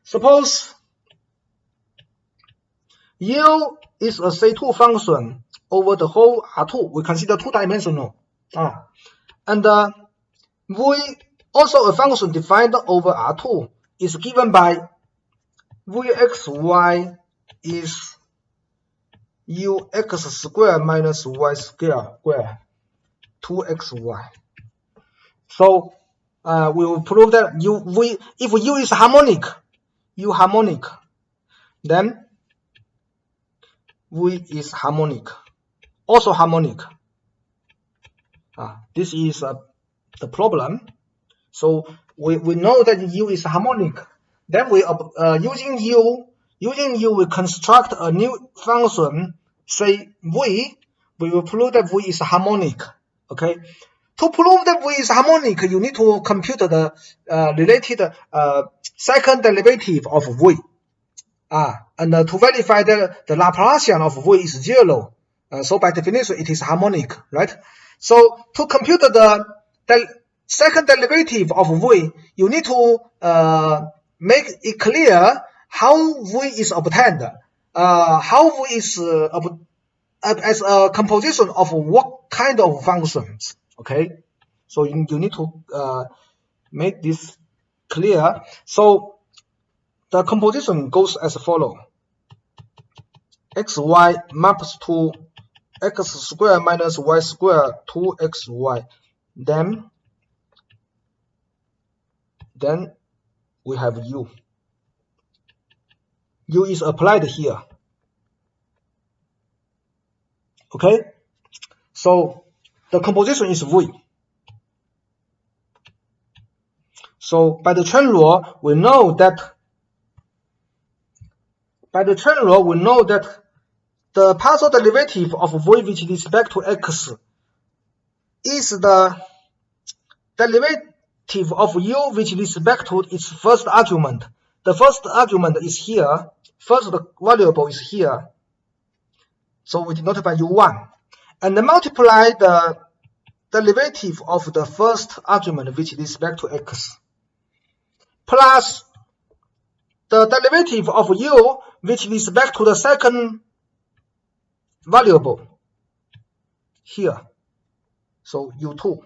Suppose U is a C2 function over the whole R2. We consider two-dimensional. And V also a function defined over R2 is given by Vxy is ux squared minus y squared 2xy. So we will prove that if U is harmonic, then V is harmonic, also harmonic. This is the problem. So we know that U is harmonic. Then we using U we construct a new function, say V. We will prove that V is harmonic. Okay. To prove that V is harmonic, you need to compute the related second derivative of V. And to verify that the Laplacian of V is 0. So by definition, it is harmonic, right? So to compute the second derivative of V, you need to make it clear how V is obtained. How V is as a composition of what kind of functions. Okay, so you need to make this clear. So the composition goes as follows: xy maps to x squared minus y squared 2xy. Then we have U. U is applied here. Okay, so the composition is V. So by the chain rule, we know that the partial derivative of V with respect to x is the derivative of U with respect to its first argument. The first argument is here. First variable is here. So we denote by U1. And then multiply the derivative of the first argument with respect to x, plus the derivative of U with respect to the second variable here. So U2.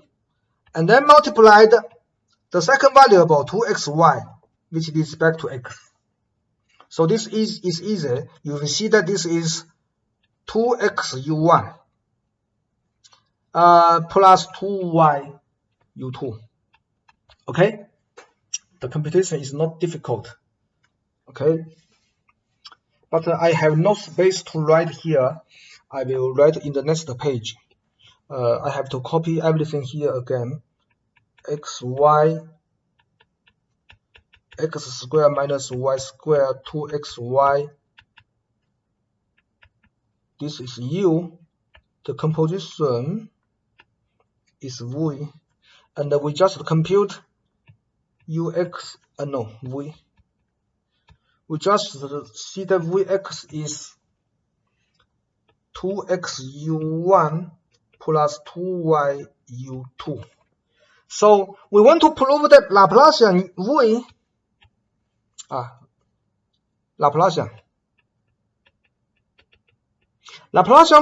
And then multiply the second variable 2xy with respect to x. So this is easy. You will see that this is 2x U1 plus 2y U2. Okay, the computation is not difficult. Okay, but I have no space to write here. I will write in the next page. I have to copy everything here again. xy x squared minus y squared 2xy. This is U. The composition is V. And we just compute Ux, V. We just see that Vx is 2x plus 2y 2. So we want to prove that Laplacian V, Laplacian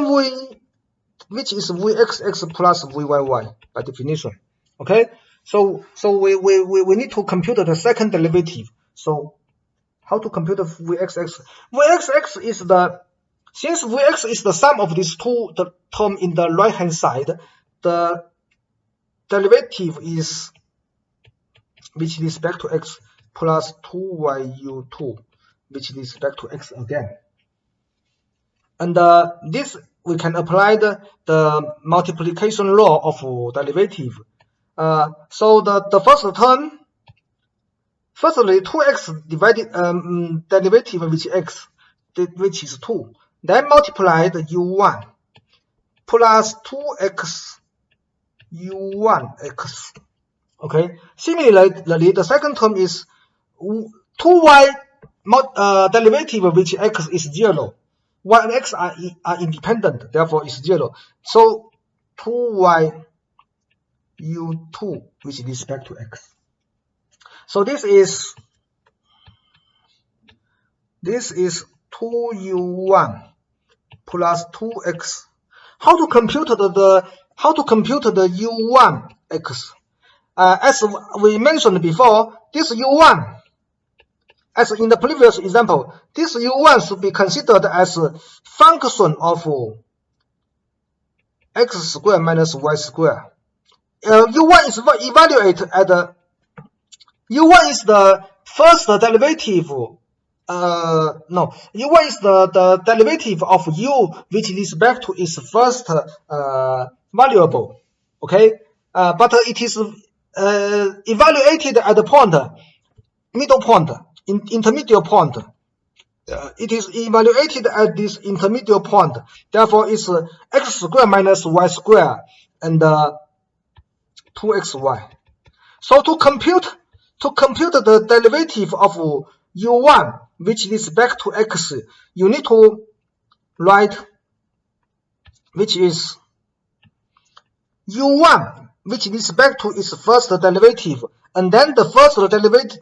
V, which is Vxx plus Vyy by definition. Okay, so we need to compute the second derivative. So how to compute the Vxx? Vxx is since Vx is the sum of these two term in the right hand side, the derivative is with respect to x plus 2y 2 with respect to x again. And this we can apply the multiplication law of derivative. So the first term, firstly 2x divided derivative with x, which is 2. Then multiply the u1 plus 2x u1x. Okay. Similarly, the second term is 2y derivative with x is 0. Y and x are independent, therefore it's 0. So 2y u2 with respect to x. So this is 2u1 plus 2x. How to compute the u1 x? As we mentioned before, this u1, as in the previous example, this u1 should be considered as a function of x squared minus y squared. U1 is evaluated at u1 is the first derivative. U1 is the derivative of u with respect to its first variable. Okay, but it is evaluated at the point, middle point, intermediate point. It is evaluated at this intermediate point. Therefore, it's x squared minus y squared and 2xy. So to compute the derivative of u1 with respect to x, you need to write which is u1 with respect to its first derivative, and then the first derivative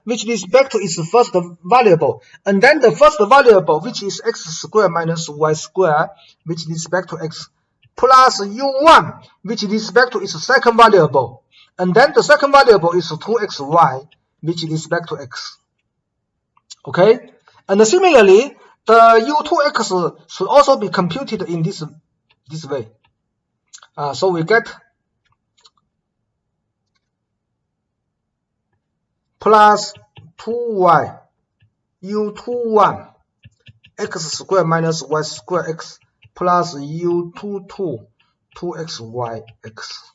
with respect to its first variable, and then the first variable which is x squared minus y squared with respect to x, plus u1 with respect to its second variable, and then the second variable is 2xy with respect to x. Okay, and similarly, the u2x should also be computed in this way. So we get plus 2y u21 x squared minus y squared x plus u22 2xy x.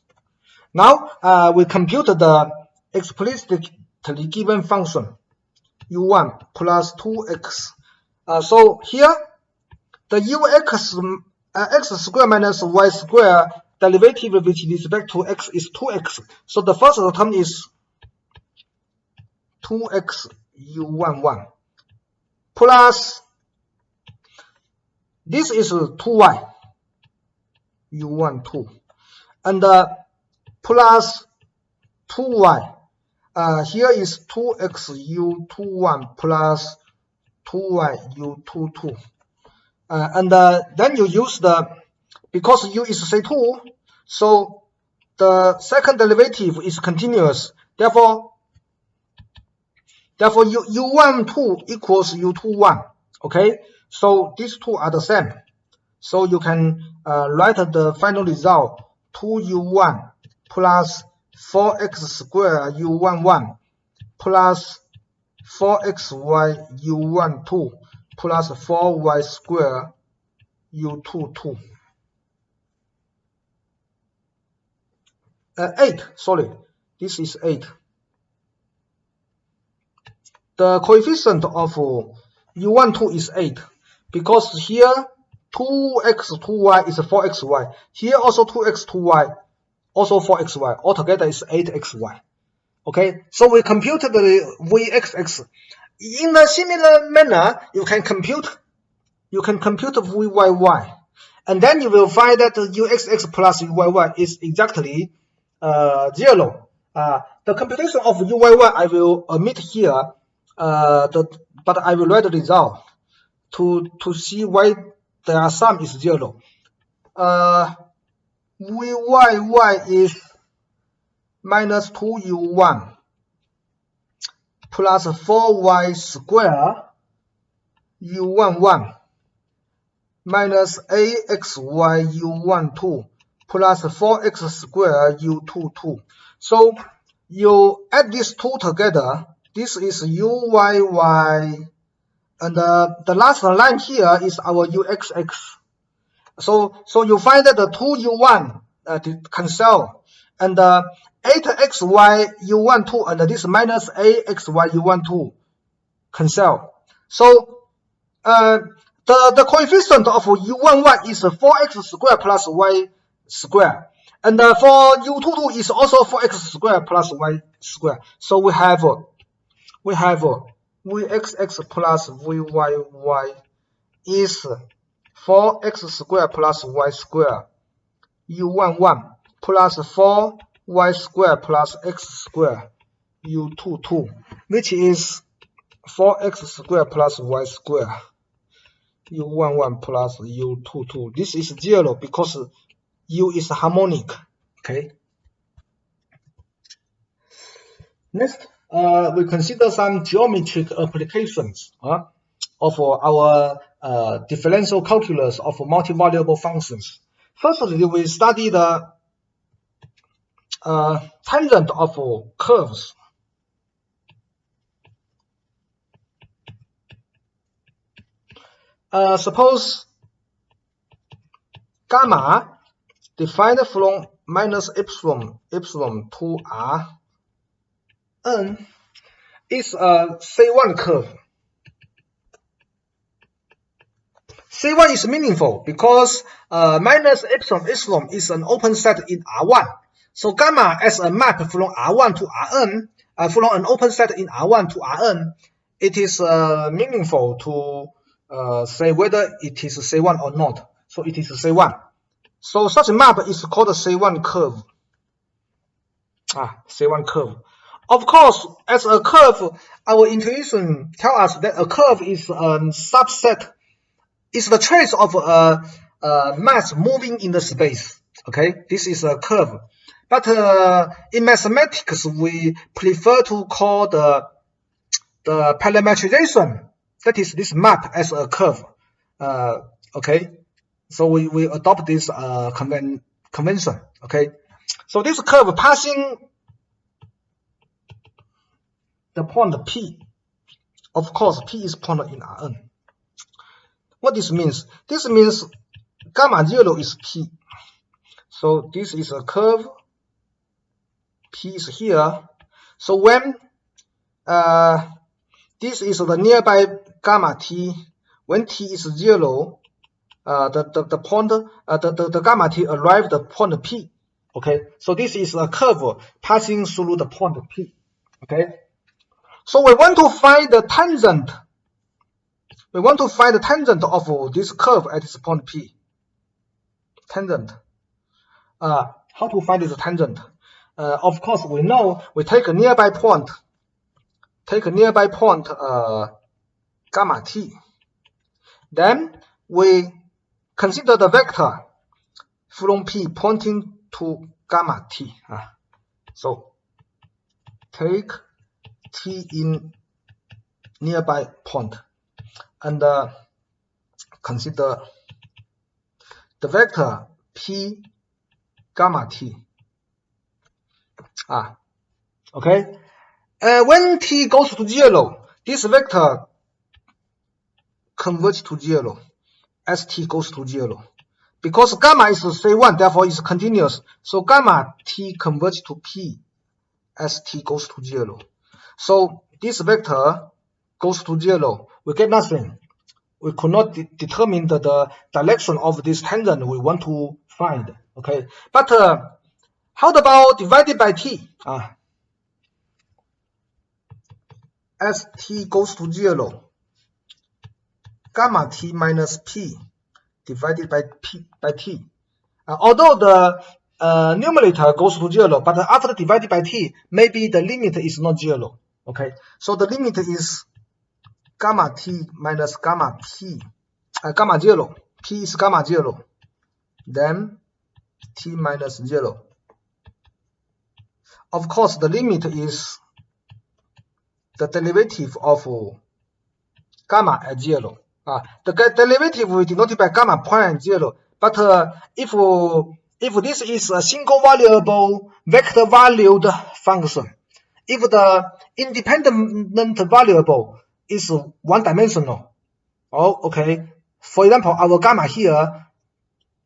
Now we compute the explicitly given function u1 plus 2x. So here the ux x squared minus y squared derivative with respect to x is 2x. So the first term is 2x u11 plus this is 2y u12 and plus 2y. Here is 2x u21 plus 2y u22. And then you use because u is C2, so the second derivative is continuous. Therefore u12 equals u21. Okay, so these two are the same. So you can write the final result 2u1 plus 4x squared u11 plus 4xy u12 plus 4y squared u22. 8, sorry, this is 8. The coefficient of u12 is 8 because here 2x 2y is 4xy. Here also 2x 2y, also 4xy. Altogether is 8xy. Okay, so we computed the vxx. In a similar manner, you can compute vyy, and then you will find that uxx plus uyy is exactly 0. The computation of uyy I will omit here, but I will write the result to see why their sum is 0. Vyy is minus 2u1 plus 4y squared u11 minus axy u12 plus 4x squared u22. So you add these two together. This is uyy, and the last line here is our uxx. So you find that the 2u1 cancel, and 8xy u12 and this minus axy u12 cancel. So the coefficient of u11 is 4x squared plus y squared, and for u22 is also 4x squared plus y squared. So we have vxx plus vyy is 4x squared plus y squared u11 plus 4y squared plus x squared u22, which is 4x squared plus y squared u11 plus u22. This is 0 because u is harmonic. Okay. Next, we consider some geometric applications of our differential calculus of multivariable functions. Firstly, we study the tangent of curves. Suppose gamma defined from minus epsilon to Rn is a C1 curve. C1 is meaningful because minus epsilon is an open set in R1. So gamma as a map from R1 to Rn, from an open set in R1 to Rn, it is meaningful to say whether it is C1 or not. So it is C1. So such a map is called a C1 curve. C1 curve. Of course, as a curve, our intuition tells us that a curve is a subset, is the trace of a mass moving in the space. Okay, this is a curve. But in mathematics, we prefer to call the parametrization, that is this map, as a curve. Okay, so we adopt this convention. Okay, so this curve passing the point P. Of course, P is point in Rn. What this means? This means gamma 0 is P. So this is a curve. P is here. So when this is the nearby gamma t, when t is 0, the point the gamma t arrive the point P. Okay, so this is a curve passing through the point P. Okay, so we want to find the tangent. We want to find the tangent of this curve at this point P. Tangent. How to find this tangent? Of course, we know we take a nearby point. Take a nearby point gamma t. Then we consider the vector from P pointing to gamma t. So take t in nearby point and consider the vector P gamma t. Okay. When t goes to 0, this vector converges to 0 as t goes to 0. Because gamma is C1, therefore it's continuous. So gamma t converges to P as t goes to 0. So this vector goes to 0. We get nothing. We could not determine the direction of this tangent we want to find. Okay. But how about divided by t? As t goes to 0, gamma t minus p divided by t. Although the numerator goes to 0, but after divided by t, maybe the limit is not 0. Okay, so the limit is gamma t minus gamma p, gamma 0. P is gamma 0. Then t minus 0. Of course, the limit is the derivative of gamma at 0. The derivative will be denoted by gamma point at 0. But if this is a single variable vector valued function, if the independent variable is one dimensional, okay, for example, our gamma here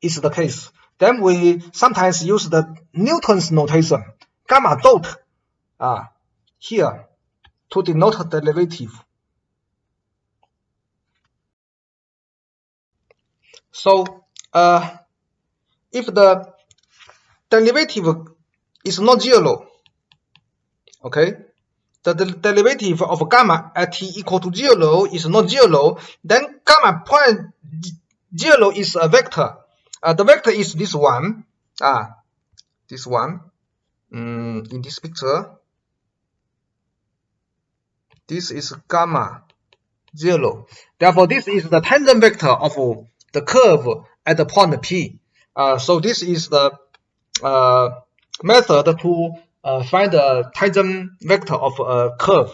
is the case, then we sometimes use the Newton's notation, gamma dot here to denote the derivative. So if the derivative is not 0, okay, the derivative of gamma at t equal to 0 is not 0, then gamma point 0 is a vector. The vector is this one, this one. In this picture, this is gamma 0. Therefore, this is the tangent vector of the curve at the point P. So this is the method to find the tangent vector of a curve.